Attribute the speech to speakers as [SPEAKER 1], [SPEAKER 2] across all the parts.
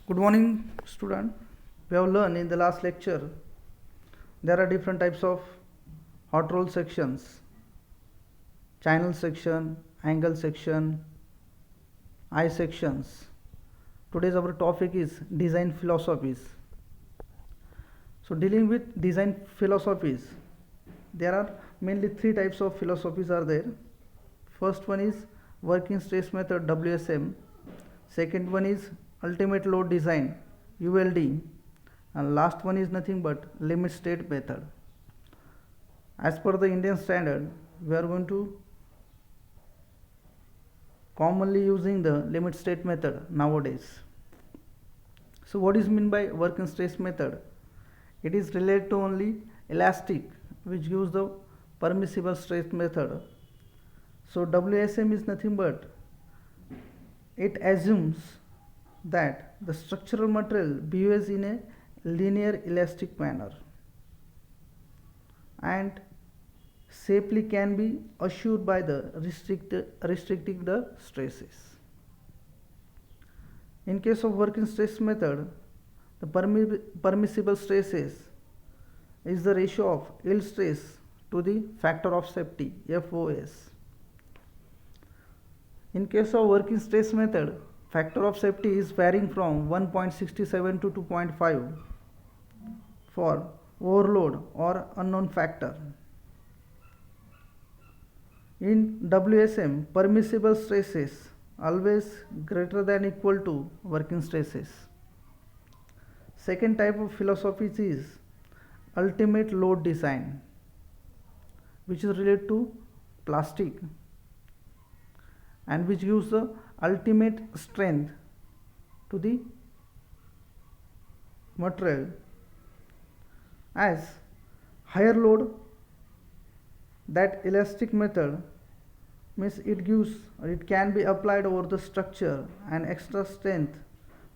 [SPEAKER 1] Good morning, student. We have learned in the last lecture there are different types of hot roll sections: channel section, angle section, eye sections. Today's our topic is design philosophies. So, dealing with design philosophies, there are mainly three types of philosophies are there. First one is working stress method WSM. Second one is ultimate load design ULD, and last one is nothing but limit state method. As per the Indian standard, we are going to commonly using the limit state method nowadays. So what is meant by working stress method? It is related to only elastic, which gives the permissible stress method. So WSM is nothing but it assumes that the structural material behaves in a linear elastic manner and safely can be assured by the restricting the stresses. In case of working stress method, the permissible stresses is the ratio of yield stress to the factor of safety FOS. In case of working stress method, factor of safety is varying from 1.67 to 2.5 for overload or unknown factor. In WSM, permissible stresses always greater than equal to working stresses. Second type of philosophy is ultimate load design, which is related to plastic and which gives the ultimate strength to the material as higher load. That elastic method means it can be applied over the structure and extra strength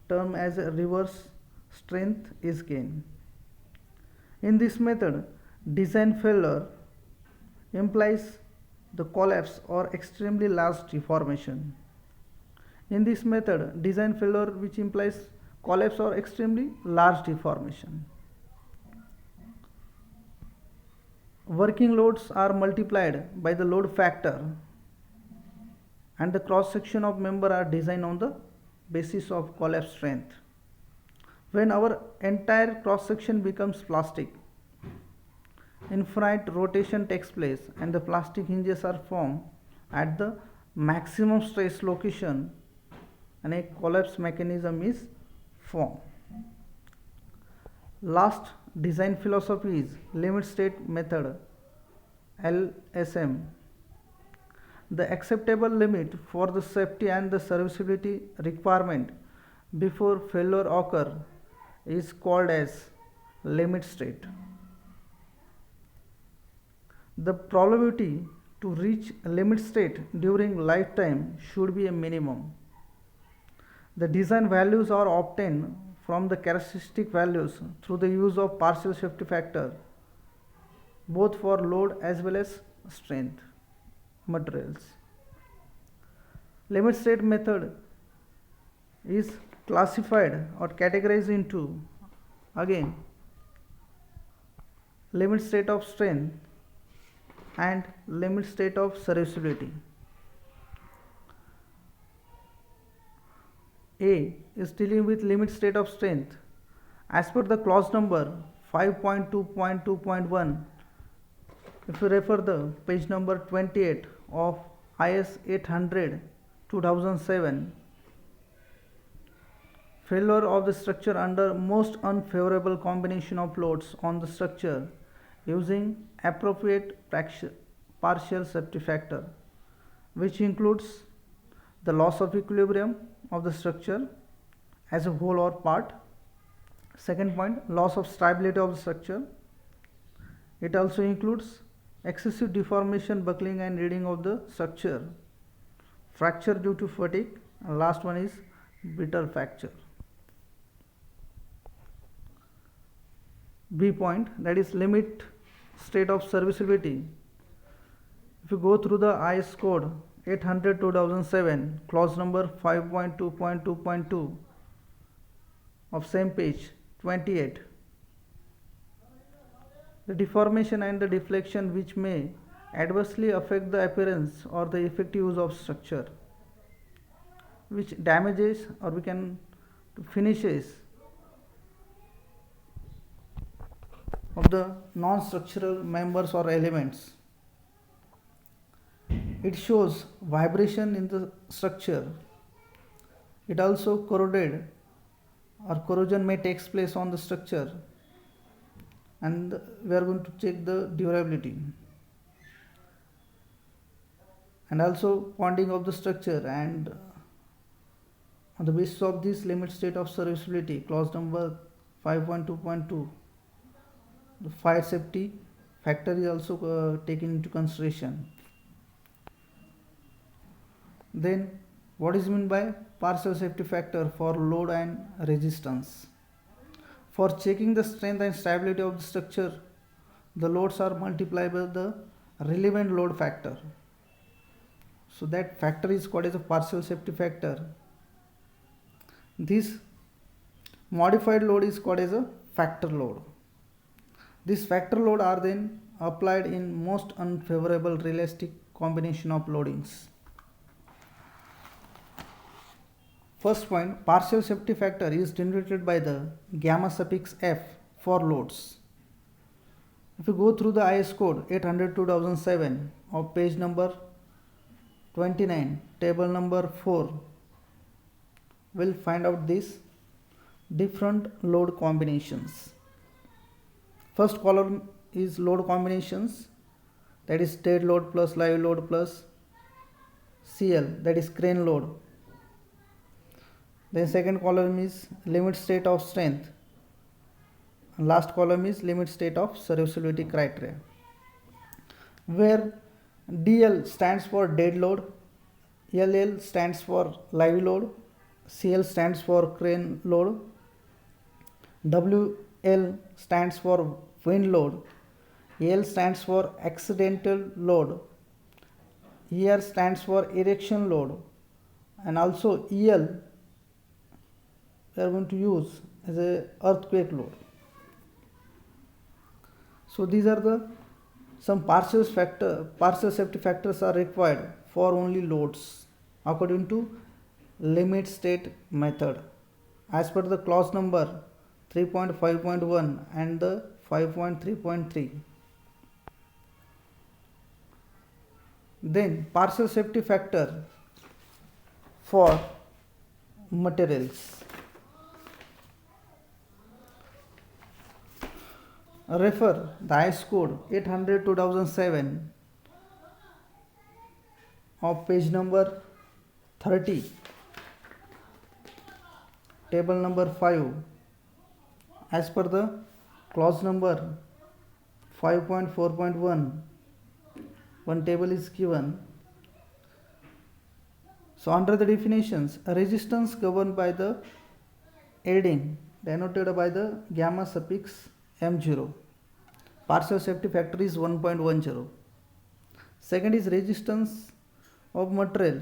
[SPEAKER 1] termed as a reverse strength is gained. In this method, design failure implies the collapse or extremely large deformation. In this method, design failure which implies collapse or extremely large deformation. Working loads are multiplied by the load factor and the cross section of member are designed on the basis of collapse strength. When our entire cross section becomes plastic, infinite rotation takes place and the plastic hinges are formed at the maximum stress location and a collapse mechanism is formed. Last design philosophy is limit state method LSM. The acceptable limit for the safety and the serviceability requirement before failure occur is called as limit state. The probability to reach limit state during lifetime should be a minimum. The design values are obtained from the characteristic values through the use of partial safety factor both for load as well as strength materials. Limit state method is classified or categorized into again limit state of strength and limit state of serviceability. A is dealing with limit state of strength. As per the clause number 5.2.2.1, if you refer the page number 28 of IS 800 2007, failure of the structure under most unfavorable combination of loads on the structure using appropriate partial safety factor, which includes the loss of equilibrium of the structure as a whole or part. Second point, loss of stability of the structure. It also includes excessive deformation, buckling and reading of the structure, fracture due to fatigue, and last one is brittle fracture. B point, that is limit state of serviceability. If you go through the IS code 800 2007 clause number 5.2.2.2, of same page 28. The deformation and the deflection which may adversely affect the appearance or the effective use of structure, which damages or we can finishes of the non-structural members or elements. It shows vibration in the structure. It also corroded or corrosion may takes place on the structure, and we are going to check the durability and also bonding of the structure. And on the basis of this limit state of serviceability, clause number 5.2.2, the fire safety factor is also taken into consideration. Then what is meant by partial safety factor for load and resistance? For checking the strength and stability of the structure, the loads are multiplied by the relevant load factor. So that factor is called as a partial safety factor. This modified load is called as a factor load. This factor load are then applied in most unfavorable realistic combination of loadings. First point, partial safety factor is denoted by the gamma suffix F for loads. If you go through the IS code 800-2007 of page number 29, table number 4, we'll find out these different load combinations. First column is load combinations, that is dead load plus live load plus CL, that is crane load. Then second column is limit state of strength, and last column is limit state of serviceability criteria, where DL stands for dead load, LL stands for live load, CL stands for crane load, WL stands for wind load, AL stands for accidental load, ER stands for erection load, and also EL we are going to use as a earthquake load. So these are the some partial safety factors are required for only loads according to limit state method as per the clause number 3.5.1 and the 5.3.3. Then partial safety factor for materials. Refer the IS code 800-2007 of page number 30, table number 5. As per the clause number 5.4.1, one table is given. So under the definitions, a resistance governed by the aiding denoted by the gamma suffix M0. Partial safety factor is 1.10. Second is resistance of material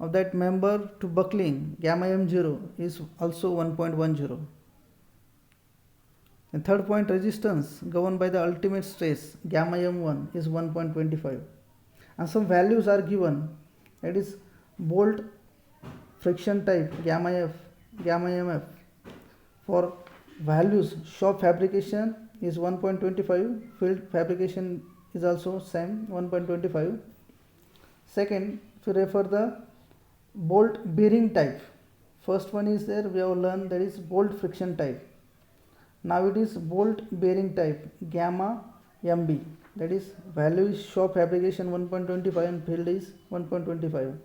[SPEAKER 1] of that member to buckling, gamma M0 is also 1.10. And third point, resistance governed by the ultimate stress, gamma M1 is 1.25. And some values are given, that is bolt friction type, gamma F, gamma MF. For values, shop fabrication is 1.25, field fabrication is also same 1.25. Second, if you refer the bolt bearing type, first one is there, we have learned, that is bolt friction type. Now it is bolt bearing type, gamma MB, that is value is shop fabrication 1.25 and field is 1.25.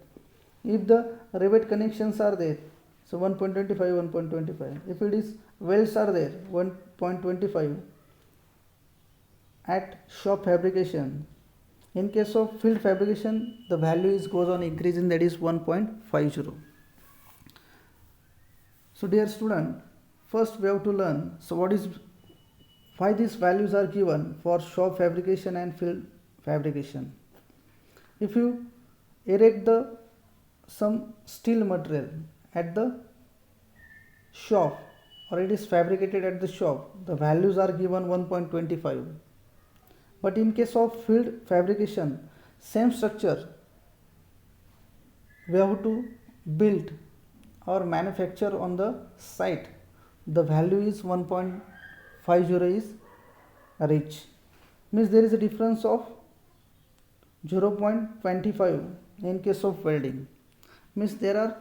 [SPEAKER 1] If the rivet connections are there, so 1.25, 1.25. If it is welds are there, 1.25 at shop fabrication. In case of field fabrication, the value is goes on increasing, that is 1.50. So dear student, first we have to learn, so why these values are given for shop fabrication and field fabrication. If you erect some steel material at the shop or it is fabricated at the shop, the values are given 1.25. But in case of field fabrication, same structure we have to build or manufacture on the site, the value is 1.50 is reach, means there is a difference of 0.25 in case of welding, means there are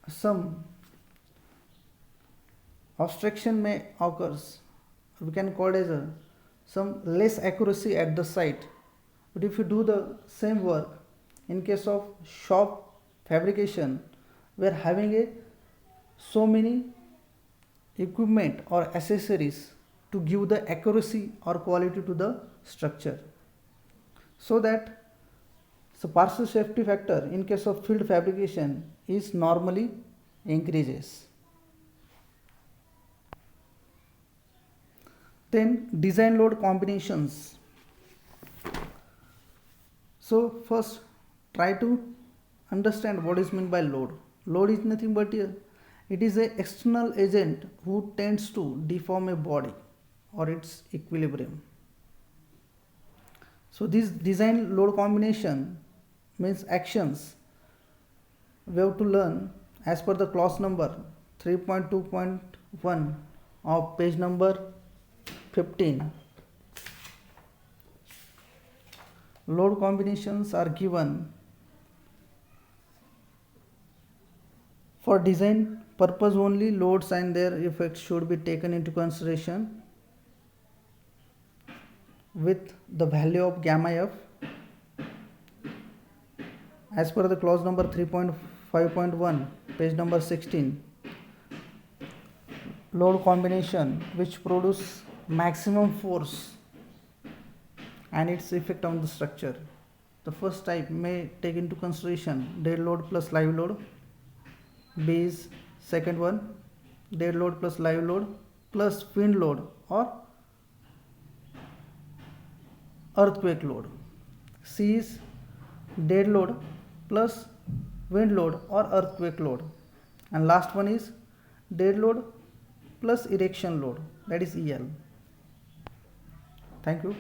[SPEAKER 1] some obstruction may occurs, we can call it as some less accuracy at the site. But if you do the same work in case of shop fabrication, we are having a so many equipment or accessories to give the accuracy or quality to the structure, so that so partial safety factor in case of field fabrication is normally increases. Then design load combinations. So first try to understand what is meant by load. Load is nothing but it is a external agent who tends to deform a body or its equilibrium. So this design load combination means actions we have to learn as per the clause number 3.2.1 of page number 15. Load combinations are given for design purpose only. Loads and their effects should be taken into consideration with the value of gamma f as per the clause number 3.5.1 page number 16. Load combination which produce maximum force and its effect on the structure. The first type may take into consideration dead load plus live load. B is second one, dead load plus live load plus wind load or earthquake load. C is dead load plus wind load or earthquake load, and last one is dead load plus erection load, that is EL. Thank you.